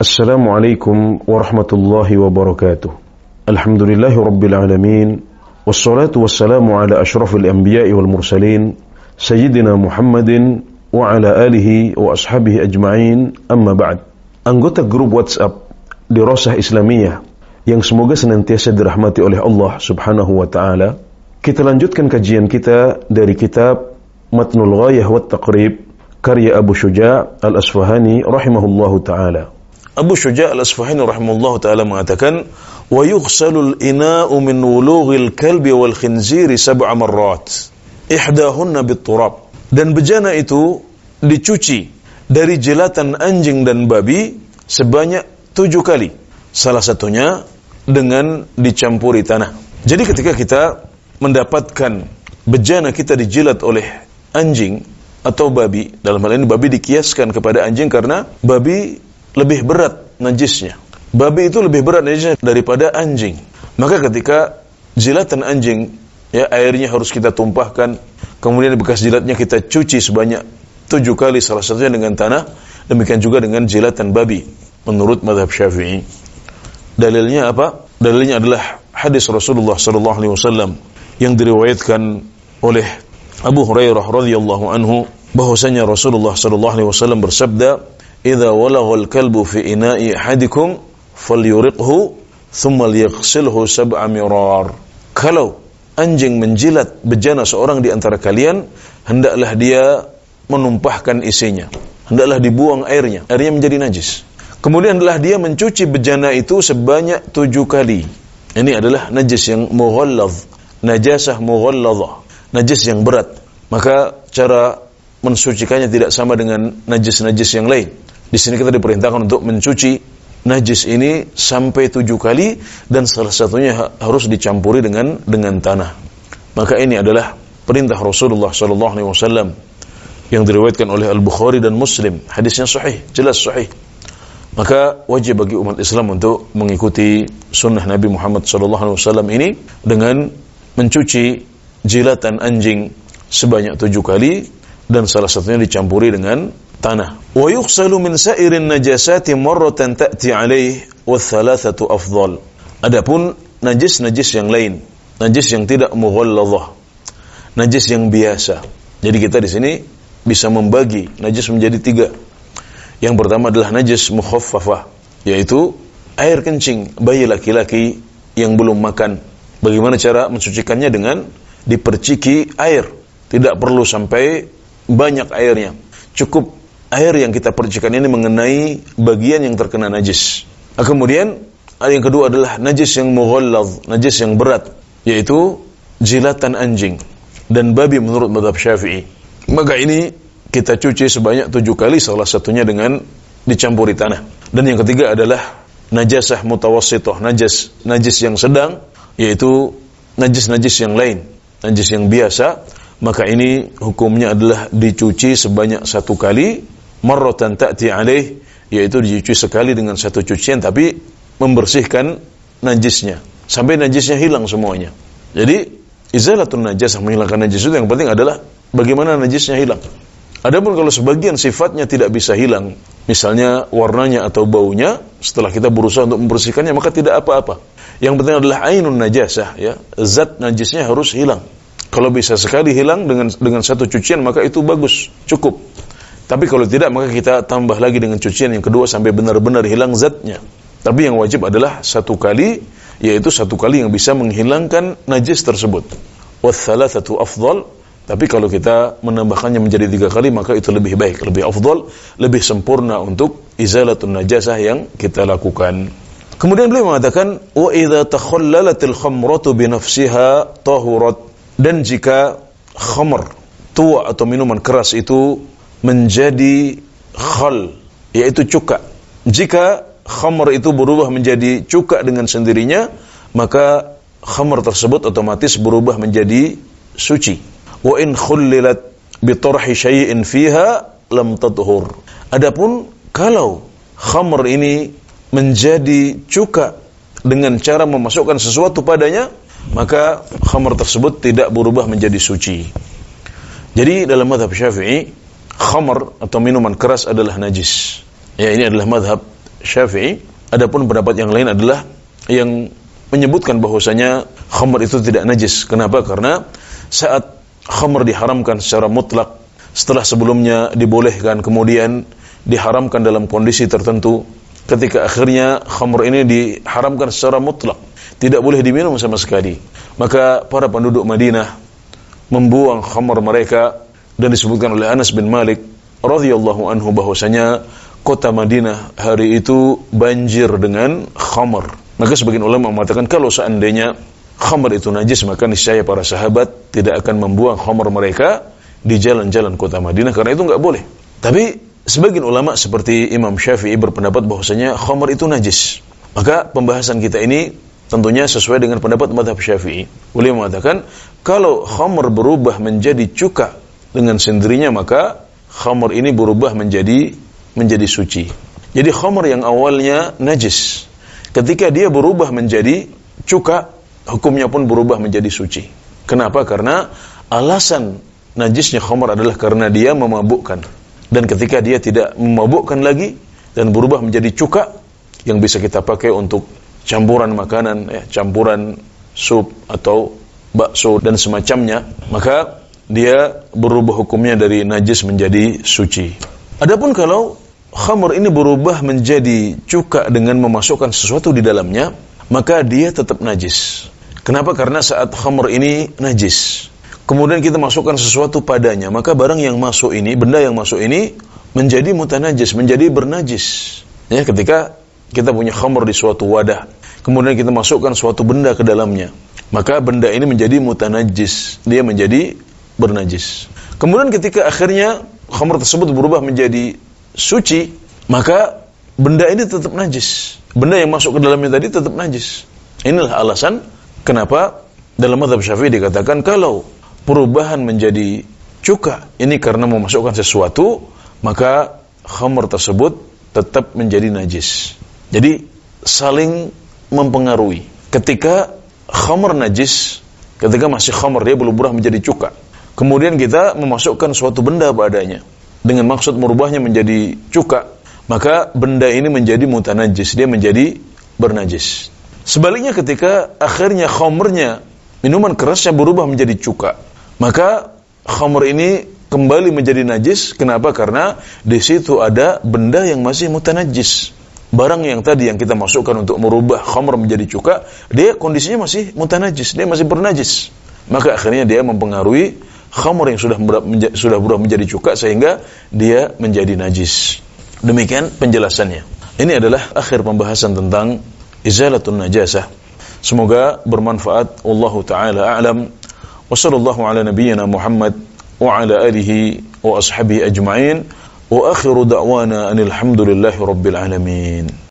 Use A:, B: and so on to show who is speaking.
A: Assalamualaikum warahmatullahi wabarakatuh. Alhamdulillahi rabbil alamin. Wassalatu wassalamu ala ashrafil anbiya'i wal mursalin Sayyidina Muhammadin wa ala alihi wa ashabihi ajma'in, amma ba'd. Anggota grup WhatsApp Dirasah Islamiyah yang semoga senantiasa dirahmati oleh Allah subhanahu wa ta'ala, kita lanjutkan kajian kita dari kitab Matnul Ghayah wat Taqrib karya Abu Syuja' al-Asfahani rahimahullahu ta'ala. Abu Syuja' al-Asfahani rahimahullahu ta'ala mengatakan, wa yughsalul ina'u min wulughil kalbi wal khinziri sab'a marrat ihdahunna bit-turab. Dan bejana itu dicuci dari jilatan anjing dan babi sebanyak 7 kali. Salah satunya dengan dicampuri tanah. Jadi ketika kita mendapatkan bejana kita dijilat oleh anjing atau babi, dalam hal ini babi dikiaskan kepada anjing karena babi lebih berat najisnya. Babi itu lebih berat najisnya daripada anjing. Maka ketika jilatan anjing, ya, airnya harus kita tumpahkan, kemudian bekas jilatnya kita cuci sebanyak 7 kali, salah satunya dengan tanah. Demikian juga dengan jilatan babi menurut mazhab Syafi'i. Dalilnya apa? Dalilnya adalah hadis Rasulullah sallallahu alaihi wasallam yang diriwayatkan oleh Abu Hurairah radhiyallahu anhu bahwasanya Rasulullah sallallahu alaihi wasallam bersabda, "Idza walaghal kalbu fi ina'i ahadikum falyuriqhu thumma liyaghsilhu sab'a mirar." Kalau anjing menjilat bejana seorang di antara kalian, hendaklah dia menumpahkan isinya, hendaklah dibuang airnya menjadi najis. Kemudian hendaklah dia mencuci bejana itu sebanyak 7 kali. Ini adalah najis yang mughallaz, najasah mughallazah, najis yang berat. Maka cara mensucikannya tidak sama dengan najis-najis yang lain. Di sini kita diperintahkan untuk mencuci najis ini sampai 7 kali, dan salah satunya harus dicampuri dengan tanah. Maka ini adalah perintah Rasulullah sallallahu alaihi wasallam yang diriwayatkan oleh Al-Bukhari dan Muslim. Hadisnya sahih, jelas sahih. Maka wajib bagi umat Islam untuk mengikuti sunnah Nabi Muhammad sallallahu alaihi wasallam ini dengan mencuci jilatan anjing sebanyak 7 kali, dan salah satunya dicampuri dengan tanah. Wa yughsalu min sa'irin najasati marratan ta'ti alaih wa thalathatu afdal. Adapun najis-najis yang lain, najis yang tidak mughallazah, najis yang biasa. Jadi kita di sini bisa membagi najis menjadi 3. Yang pertama adalah najis mukhaffafah, yaitu air kencing bayi laki-laki yang belum makan. Bagaimana cara mensucikannya? Dengan diperciki air. Tidak perlu sampai banyak airnya. Cukup air yang kita percikan ini mengenai bagian yang terkena najis. Kemudian yang kedua adalah najis yang mughallaz, najis yang berat, yaitu jilatan anjing dan babi menurut mazhab Syafi'i. Maka ini kita cuci sebanyak 7 kali, salah satunya dengan dicampuri tanah. Dan yang ketiga adalah najasah mutawassithah, najis yang sedang, yaitu najis-najis yang lain, najis yang biasa. Maka ini hukumnya adalah dicuci sebanyak 1 kali, marratan ta'ti alaih, yaitu dicuci sekali dengan 1 cucian, tapi membersihkan najisnya sampai najisnya hilang semuanya. Jadi izalatun najasah, menghilangkan najis itu yang penting adalah bagaimana najisnya hilang. Adapun kalau sebagian sifatnya tidak bisa hilang, misalnya warnanya atau baunya, setelah kita berusaha untuk membersihkannya, maka tidak apa-apa. Yang penting adalah ainun najasah, ya, zat najisnya harus hilang. Kalau bisa sekali hilang dengan 1 cucian, maka itu bagus, cukup. Tapi kalau tidak, maka kita tambah lagi dengan cucian yang kedua sampai benar-benar hilang zatnya. Tapi yang wajib adalah 1 kali, yaitu 1 kali yang bisa menghilangkan najis tersebut. Wathalathatu afdal. Tapi kalau kita menambahkannya menjadi 3 kali, maka itu lebih baik, lebih afdal, lebih sempurna untuk izalatun najasah yang kita lakukan. Kemudian beliau mengatakan, wa idza takhallalatil khamratu bi nafsiha tahurat. Dan jika khamr, tua atau minuman keras itu menjadi khal, yaitu cuka. Jika khamr itu berubah menjadi cuka dengan sendirinya, maka khamr tersebut otomatis berubah menjadi suci. Wa in khullilat bi tarhi syai'in fiha lam tadhur. Adapun kalau khamr ini menjadi cuka dengan cara memasukkan sesuatu padanya, maka khamr tersebut tidak berubah menjadi suci. Jadi dalam mazhab Syafi'i, khamr atau minuman keras adalah najis. Ya, ini adalah mazhab Syafi'i. Adapun pendapat yang lain adalah yang menyebutkan bahwasanya khamr itu tidak najis. Kenapa? Karena saat khamr diharamkan secara mutlak, setelah sebelumnya dibolehkan, kemudian diharamkan dalam kondisi tertentu, ketika akhirnya khamr ini diharamkan secara mutlak, tidak boleh diminum sama sekali, maka para penduduk Madinah membuang khamr mereka. Dan disebutkan oleh Anas bin Malik radhiyallahu anhu bahwasanya kota Madinah hari itu banjir dengan khamr. Maka sebagian ulama mengatakan kalau seandainya khamr itu najis, maka niscaya para sahabat tidak akan membuang khamr mereka di jalan-jalan kota Madinah, karena itu enggak boleh. Tapi sebagian ulama seperti Imam Syafi'i berpendapat bahwasanya khamr itu najis. Maka pembahasan kita ini tentunya sesuai dengan pendapat mazhab Syafi'i. Beliau mengatakan kalau khamr berubah menjadi cuka dengan sendirinya, maka khamr ini berubah menjadi suci. Jadi khamr yang awalnya najis, ketika dia berubah menjadi cuka, hukumnya pun berubah menjadi suci. Kenapa? Karena alasan najisnya khamr adalah karena dia memabukkan. Dan ketika dia tidak memabukkan lagi dan berubah menjadi cuka yang bisa kita pakai untuk campuran makanan, campuran sup atau bakso dan semacamnya, maka dia berubah hukumnya dari najis menjadi suci. Adapun kalau khamr ini berubah menjadi cuka dengan memasukkan sesuatu di dalamnya, maka dia tetap najis. Kenapa? Karena saat khamr ini najis, kemudian kita masukkan sesuatu padanya, maka barang yang masuk ini, benda yang masuk ini menjadi mutanajis, menjadi bernajis. Ya, ketika kita punya khamr di suatu wadah, kemudian kita masukkan suatu benda ke dalamnya, maka benda ini menjadi mutanajis, dia menjadi bernajis. Kemudian ketika akhirnya khamr tersebut berubah menjadi suci, maka benda ini tetap najis. Benda yang masuk ke dalamnya tadi tetap najis. Inilah alasan kenapa dalam mazhab Syafi'i dikatakan kalau perubahan menjadi cuka ini karena memasukkan sesuatu, maka khamr tersebut tetap menjadi najis. Jadi saling mempengaruhi. Ketika khamr najis, ketika masih khamr dia belum berubah menjadi cuka, kemudian kita memasukkan suatu benda padanya dengan maksud merubahnya menjadi cuka, maka benda ini menjadi mutanajis, dia menjadi bernajis. Sebaliknya ketika akhirnya khamrnya, minuman kerasnya berubah menjadi cuka, maka khamr ini kembali menjadi najis. Kenapa? Karena di situ ada benda yang masih mutanajis. Barang yang tadi yang kita masukkan untuk merubah khamr menjadi cuka, dia kondisinya masih mutanajis, dia masih bernajis. Maka akhirnya dia mempengaruhi khamr yang sudah berubah menjadi cuka sehingga dia menjadi najis. Demikian penjelasannya. Ini adalah akhir pembahasan tentang izalatun najasah. Semoga bermanfaat. Wallahu taala a'lam. Wa sallallahu ala nabiyyina Muhammad wa ala alihi wa ashabihi ajma'in. Wa akhiru da'wana anil hamdulillahi rabbil alamin.